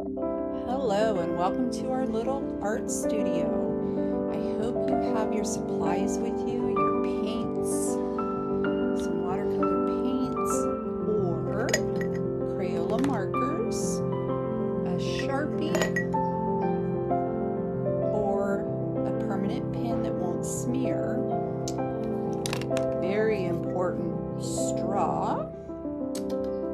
Hello and welcome to our little art studio. I hope you have your supplies with you, your paints, some watercolor paints, or crayola markers, a Sharpie, or a permanent pen that won't smear. Very important, straw,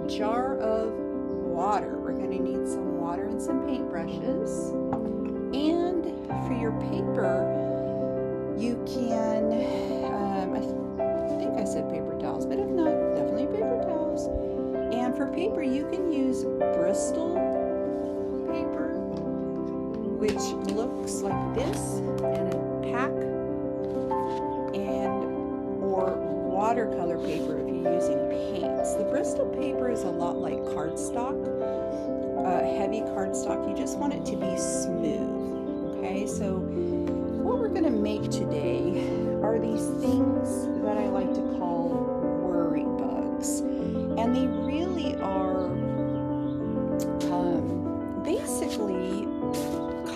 jar of water. We're going to need some water and some paintbrushes. And for your paper, you can, I think I said paper towels, but if not, definitely paper towels. And for paper, you can use Bristol paper, which looks like this in a pack, and or watercolor paper if you're using paints. The Bristol paper is a lot like cardstock, heavy cardstock. You just want it to be smooth. Okay, so what we're going to make today are these things that I like to call worry bugs, and they really are basically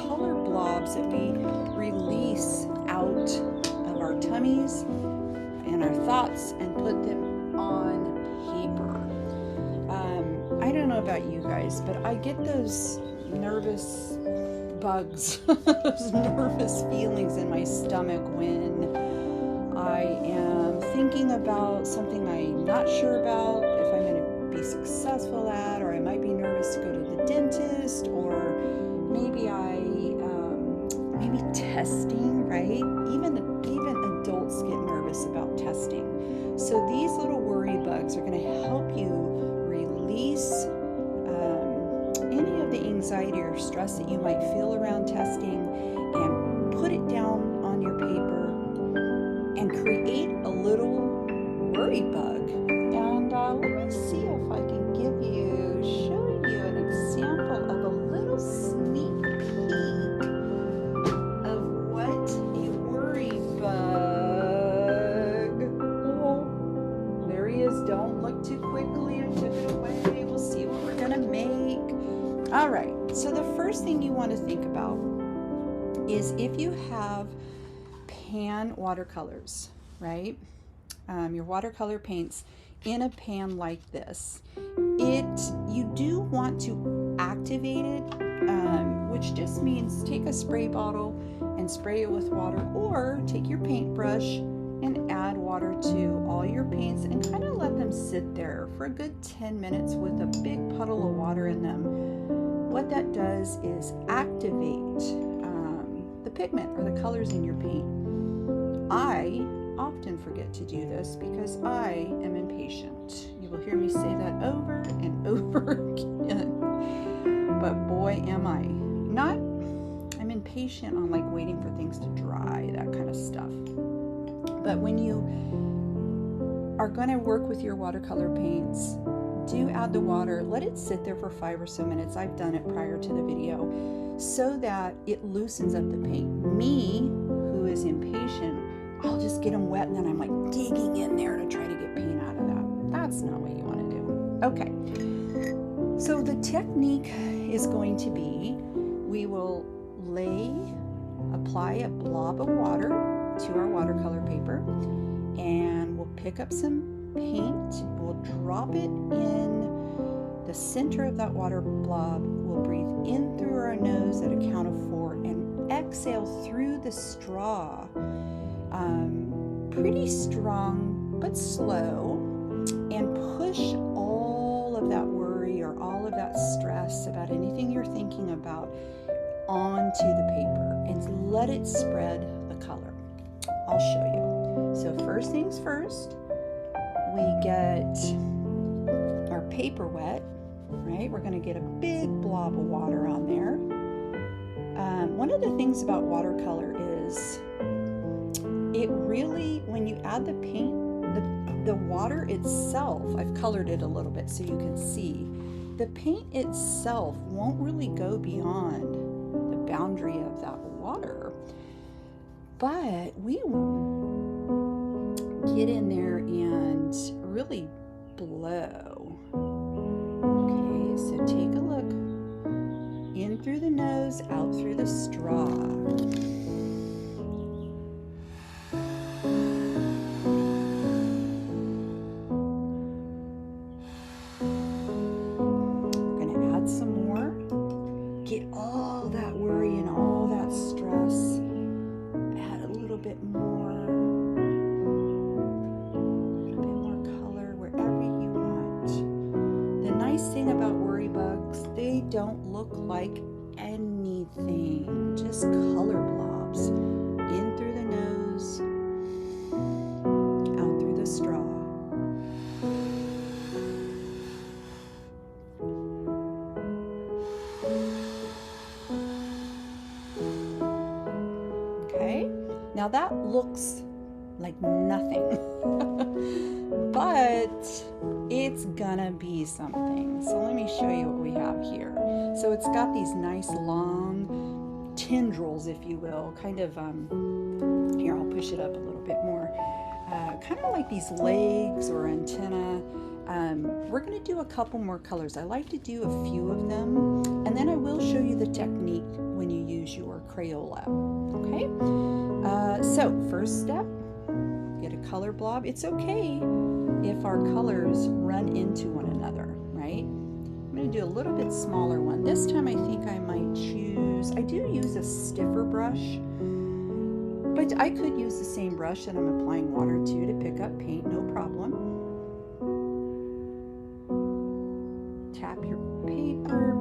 color blobs that we release out of our tummies and our thoughts and put them on paper. I don't know about you guys, but I get those nervous bugs, those nervous feelings in my stomach when I am thinking about something I'm not sure about, if I'm going to be successful at, or I might be nervous to go to the dentist, or maybe maybe testing, right? Even adults get nervous about testing. So these little worry bugs are going to help you release any of the anxiety or stress that you might feel around testing, and put it down on your paper and create a little worry bug. And let me see if I can show you an example of a little sneak peek of what a worry bug. Oh, there he is. Don't look too quickly. I took it away. We'll see what we're gonna make. All right, so the first thing you want to think about is if you have pan watercolors, right? Your watercolor paints in a pan like this, you do want to activate it, which just means take a spray bottle and spray it with water, or take your paintbrush and add water to all your paints and kind of let them sit there for a good 10 minutes with a big puddle of water in them. What that does is activate the pigment or the colors in your paint. I often forget to do this because I am impatient. You will hear me say that over and over again. But boy, am I not. I'm impatient on like waiting for things to dry, that kind of stuff. But when you are going to work with your watercolor paints, do add the water. Let it sit there for 5 or so minutes. I've done it prior to the video so that it loosens up the paint. Me, who is impatient, I'll just get them wet and then I'm like digging in there to try to get paint out of that. That's not what you want to do. Okay, so the technique is going to be, we will apply a blob of water to our watercolor paper, and we'll pick up some paint, we'll drop it in the center of that water blob, we'll breathe in through our nose at a count of 4 and exhale through the straw. Pretty strong but slow, and push all of that worry or all of that stress about anything you're thinking about onto the paper and let it spread the color. I'll show you. So first things first, we get our paper wet, right? We're going to get a big blob of water on there. One of the things about watercolor is it really, when you add the paint, the water itself, I've colored it a little bit so you can see, the paint itself won't really go beyond the boundary of that water. But we get in there and really blow. Okay, so take a look. nose, out through the straw. We're going to add some more. Get all that worry and all that stress. Add a little bit more. A little bit more color wherever you want. The nice thing about worry bugs, they don't look like anything. Just color blobs. In through the nose, out through the straw. Okay, now that looks like nothing, but it's gonna be something. So let me show you what we have here. So it's got these nice long tendrils, if you will, kind of, here, I'll push it up a little bit more, kind of like these legs or antenna. We're going to do a couple more colors. I like to do a few of them, and then I will show you the technique when you use your crayola. Okay, so first step, get a color blob. It's okay if our colors run into one another, right? I'm going to do a little bit smaller one. This time I think I might choose, I do use a stiffer brush, but I could use the same brush that I'm applying water to pick up paint, no problem. Tap your paper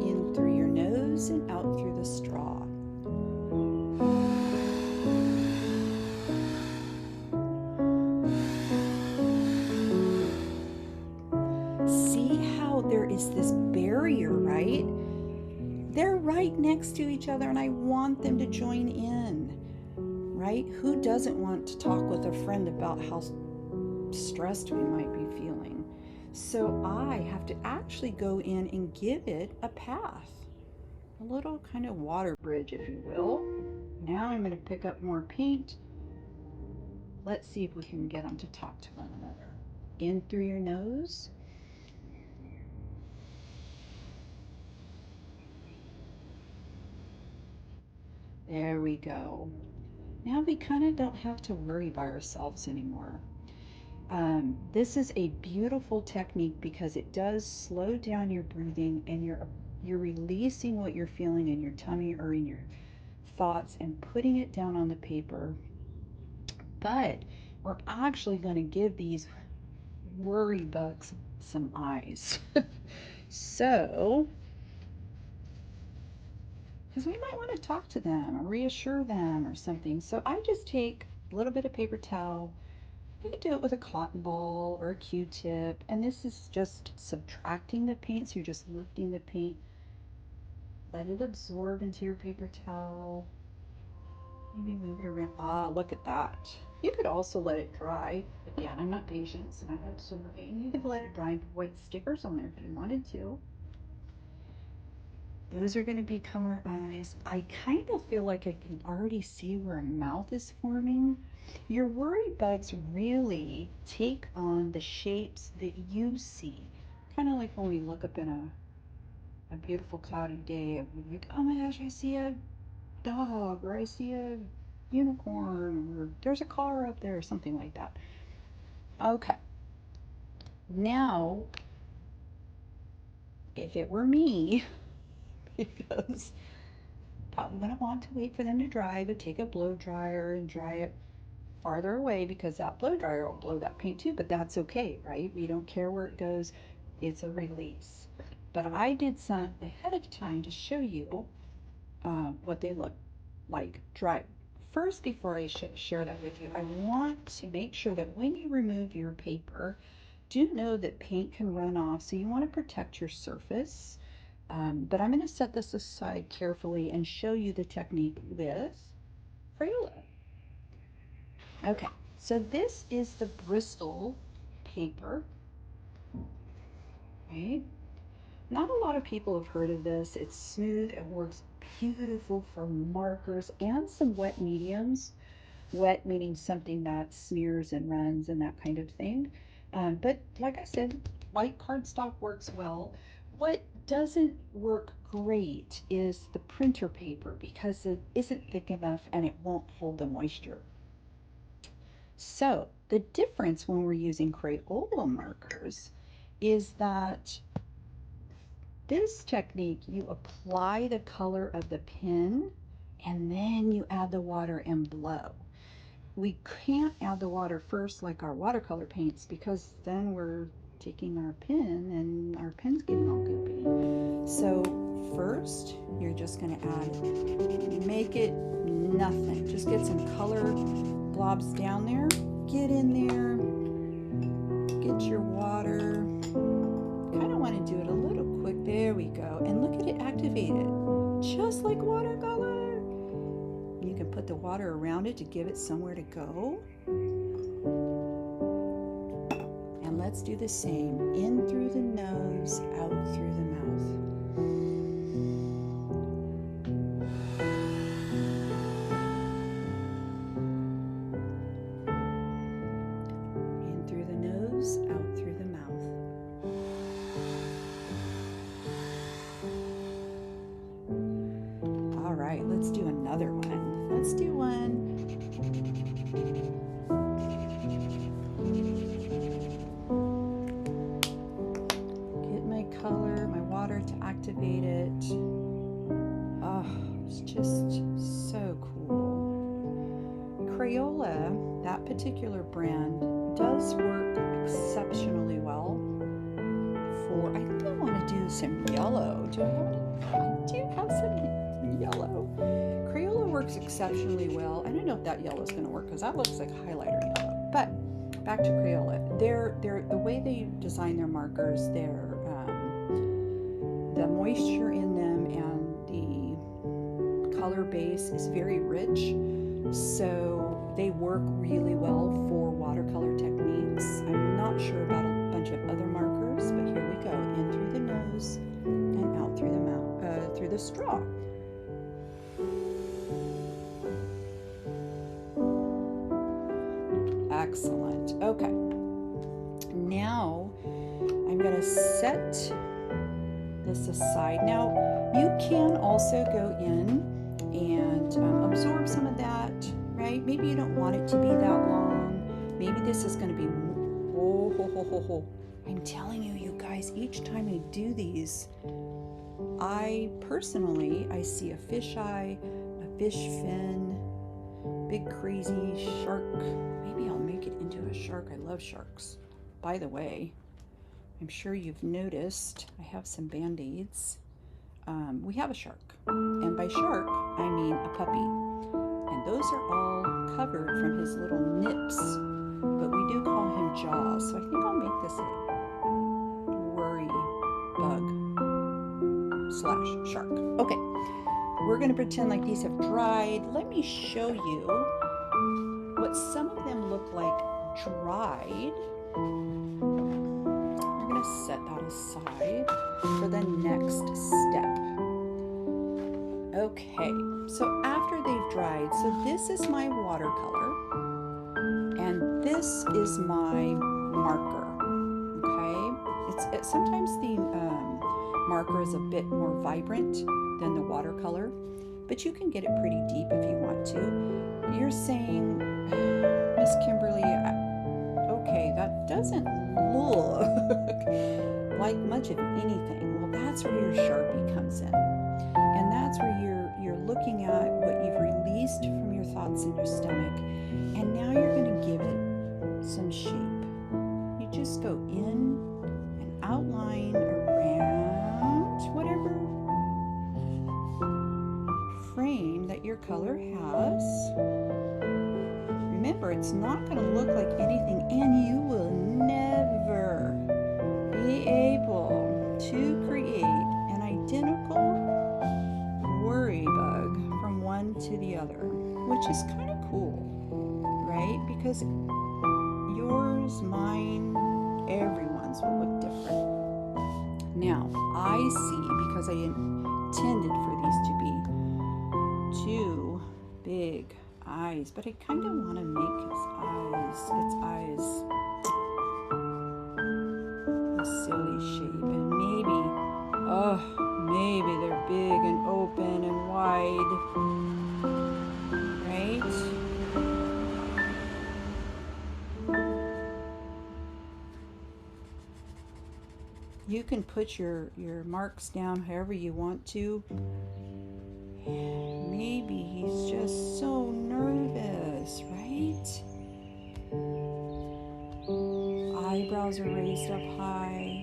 in through your nose and out through the straw. See how there is this barrier, right? They're right next to each other and I want them to join in, right? Who doesn't want to talk with a friend about how stressed we might be feeling? So I have to actually go in and give it a path, a little kind of water bridge, if you will. Now I'm going to pick up more paint. Let's see if we can get them to talk to one another. In through your nose. There we go. Now we kind of don't have to worry by ourselves anymore. This is a beautiful technique because it does slow down your breathing and you're releasing what you're feeling in your tummy or in your thoughts and putting it down on the paper. But we're actually going to give these worry bugs some eyes. So, because we might want to talk to them or reassure them or something. So I just take a little bit of paper towel. You can do it with a cotton ball or a Q-tip, and this is just subtracting the paint, so you're just lifting the paint. Let it absorb into your paper towel. Maybe move it around. Ah, look at that. You could also let it dry. Again, I'm not patient, so I'm absorbing. You could let it dry and put white stickers on there if you wanted to. Those are going to become our eyes. I kind of feel like I can already see where a mouth is forming. Your worry bugs really take on the shapes that you see. Kind of like when we look up in a beautiful cloudy day and we're like, oh my gosh, I see a dog, or I see a unicorn, or there's a car up there, or something like that. Okay. Now, if it were me, because I'm going to want to wait for them to dry, but take a blow dryer and dry it farther away because that blow dryer will blow that paint too, but that's okay, right? We don't care where it goes. It's a release. But I did some ahead of time to show you what they look like dry. First, before I share that with you, I want to make sure that when you remove your paper, do know that paint can run off, so you want to protect your surface. But I'm going to set this aside carefully and show you the technique with Crayola. Okay, so this is the Bristol paper. Okay, not a lot of people have heard of this. It's smooth, it works beautiful for markers and some wet mediums. Wet meaning something that smears and runs and that kind of thing. But like I said, white cardstock works well. What doesn't work great is the printer paper because it isn't thick enough and it won't hold the moisture. So the difference when we're using Crayola markers is that this technique, you apply the color of the pen and then you add the water and blow. We can't add the water first like our watercolor paints because then we're taking our pen and our pen's getting all goopy. So first, you're just gonna make it nothing. Just get some color blobs down there. Get in there, get your water. Kind of want to do it a little quick. There we go. And look at it activated, just like watercolor. You can put the water around it to give it somewhere to go. And let's do the same. In through the nose, out through the mouth. In through the nose, out through the mouth. All right, let's do another one. Let's do one. Get my color, my water to activate it. Oh, it's just so cool. Crayola, that particular brand, does work exceptionally well for, I think I want to do some yellow. Do I have any? I do have some yellow. Crayola works exceptionally well. I don't know if that yellow is going to work because that looks like highlighter yellow. But back to Crayola. They're the way they design their markers, the moisture in them and the color base is very rich. So they work really well for watercolor techniques. I'm not sure about a bunch of other markers, but here we go. In through the nose and out through the mouth, through the straw. Excellent. Okay. Now I'm going to set this aside. Now you can also go in and absorb some of that, right? Maybe you don't want it to be that long. Maybe this is going to be, I'm telling you, you guys, each time I do these, I see a fish eye, a fish fin, big crazy shark. Maybe I'll make it into a shark. I love sharks. By the way, I'm sure you've noticed I have some band-aids. We have a shark, and by shark I mean a puppy, and those are all covered from his little nips, but we do call him jaws. So I think I'll make this a worry bug / shark. Okay, we're going to pretend like these have dried. Let me show you what some of them look like dried. We're going to set that aside for the next step. Okay, so after they've dried, so this is my watercolor and this is my marker. Okay, sometimes the marker is a bit more vibrant than the watercolor, but you can get it pretty deep if you want to. You're saying, Miss Kimberly, okay, that doesn't look like much of anything. Well, that's where your Sharpie comes in. And that's where you're looking at what you've released from your thoughts in your stomach. And now you're going to give it some shape. You just go in and outline around whatever frame that your color has. Remember, it's not going to look like anything, and you will never be able to create an identical worry bug from one to the other, which is kind of cool, right? Because yours, mine, everyone's will look different. Now, I see, because I intended for these to be two big eyes, but I kind of want to make its eyes a silly shape, and maybe Oh, maybe they're big and open and wide, right? You can put your marks down however you want to. Maybe he's just so nervous, right? Eyebrows are raised up high.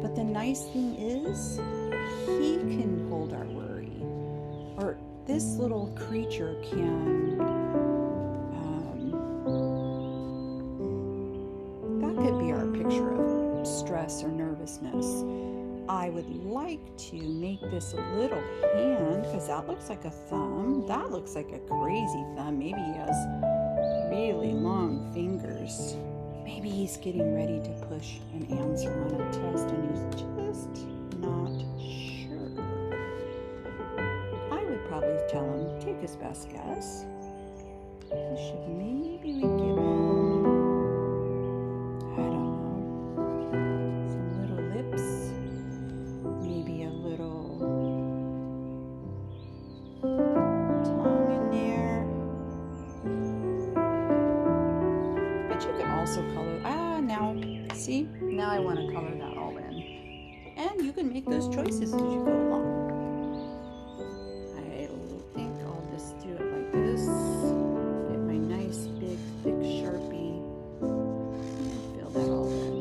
But the nice thing is, he can hold our worry. Or this little creature can, that could be our picture of stress or nervousness. I would like to make this a little hand, because that looks like a thumb. That looks like a crazy thumb. Maybe he has really long fingers. Maybe he's getting ready to push an answer on a test and he's just not sure. I would probably tell him, take his best guess. Maybe we give him, I don't know, some little lips, maybe a little tongue in there. But you can also color, now, see, now I want to color that all in. And you can make those choices as you go along. I think I'll just do it like this. Get my nice, big, thick Sharpie. Fill that all in.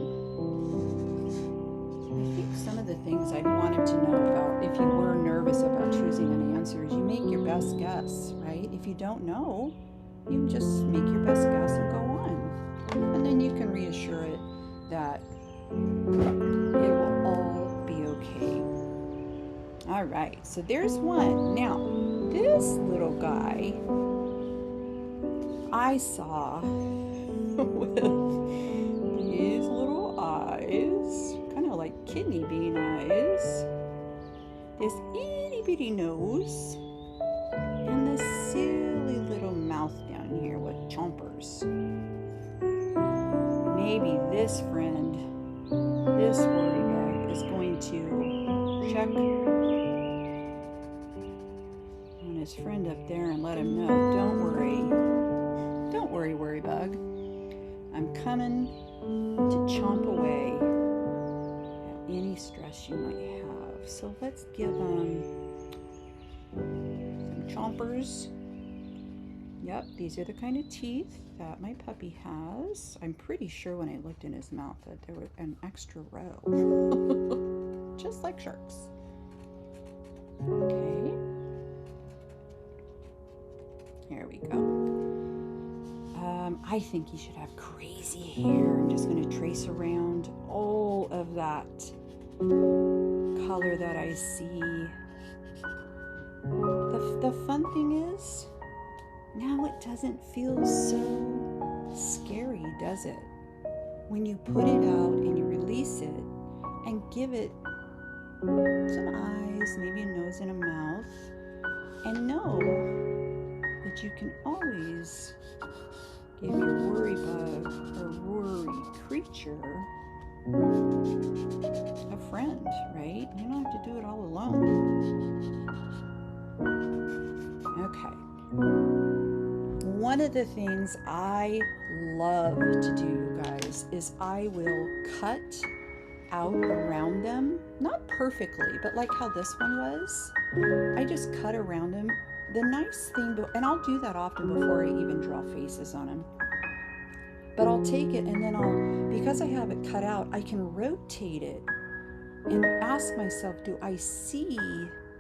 I think some of the things I wanted to know about, if you were nervous about choosing an answer, is you make your best guess, right? If you don't know, you just make your best guess and go on. And then you can reassure it that it will all be okay. All right, so there's one. Now, this little guy I saw with these little eyes, kind of like kidney bean eyes, this itty bitty nose, and this silly little mouth down here with chompers. Maybe this friend, this worry bug, is going to check on his friend up there and let him know, don't worry, worry bug. I'm coming to chomp away at any stress you might have. So let's give him some chompers. Yep, these are the kind of teeth that my puppy has. I'm pretty sure when I looked in his mouth that there was an extra row. Just like sharks. Okay. Here we go. I think he should have crazy hair. I'm just going to trace around all of that color that I see. The fun thing is, now it doesn't feel so scary, does it? When you put it out and you release it and give it some eyes, maybe a nose and a mouth, and know that you can always give your worry bug or worry creature a friend, right? You don't have to do it all alone. Okay. One of the things I love to do, guys, is I will cut out around them, not perfectly, but like how this one was. I just cut around them. The nice thing, and I'll do that often before I even draw faces on them. But I'll take it and then because I have it cut out, I can rotate it and ask myself, do I see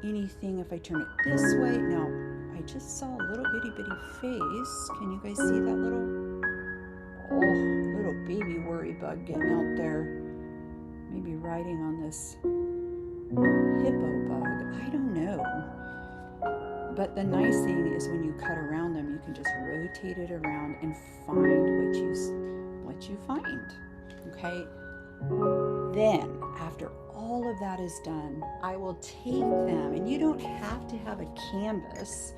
anything if I turn it this way? Now, I just saw a little itty bitty face. Can you guys see that little baby worry bug getting out there? Maybe riding on this hippo bug. I don't know. But the nice thing is when you cut around them, you can just rotate it around and find what you find. Okay? Then, after all of that is done, I will take them, and you don't have to have a canvas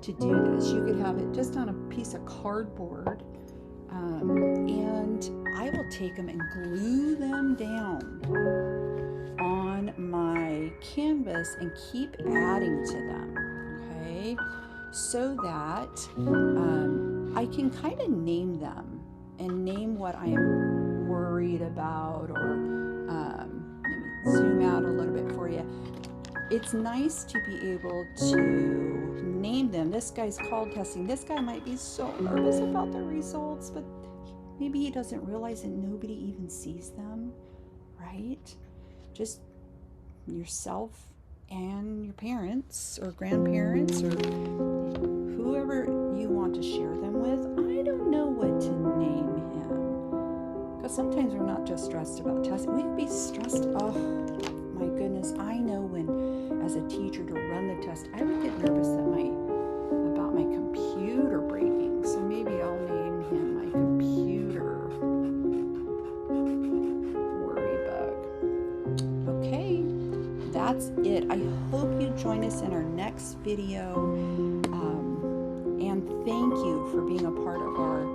to do this. You could have it just on a piece of cardboard, and I will I'll take them and glue them down on my canvas and keep adding to them, okay? So that I can kind of name them and name what I am worried about, or let me zoom out a little bit for you. It's nice to be able to name them. This guy's called testing. This guy might be so nervous about the results, but maybe he doesn't realize that nobody even sees them, right? Just yourself and your parents or grandparents or whoever you want to share them with. I don't know what to name him, because sometimes we're not just stressed about testing. We could be stressed. Oh my goodness, I know when, as a teacher, to run the test, I would get nervous about my computer breaking. So maybe I'll name him my computer worry bug. Okay, that's it. I hope you join us in our next video. And thank you for being a part of our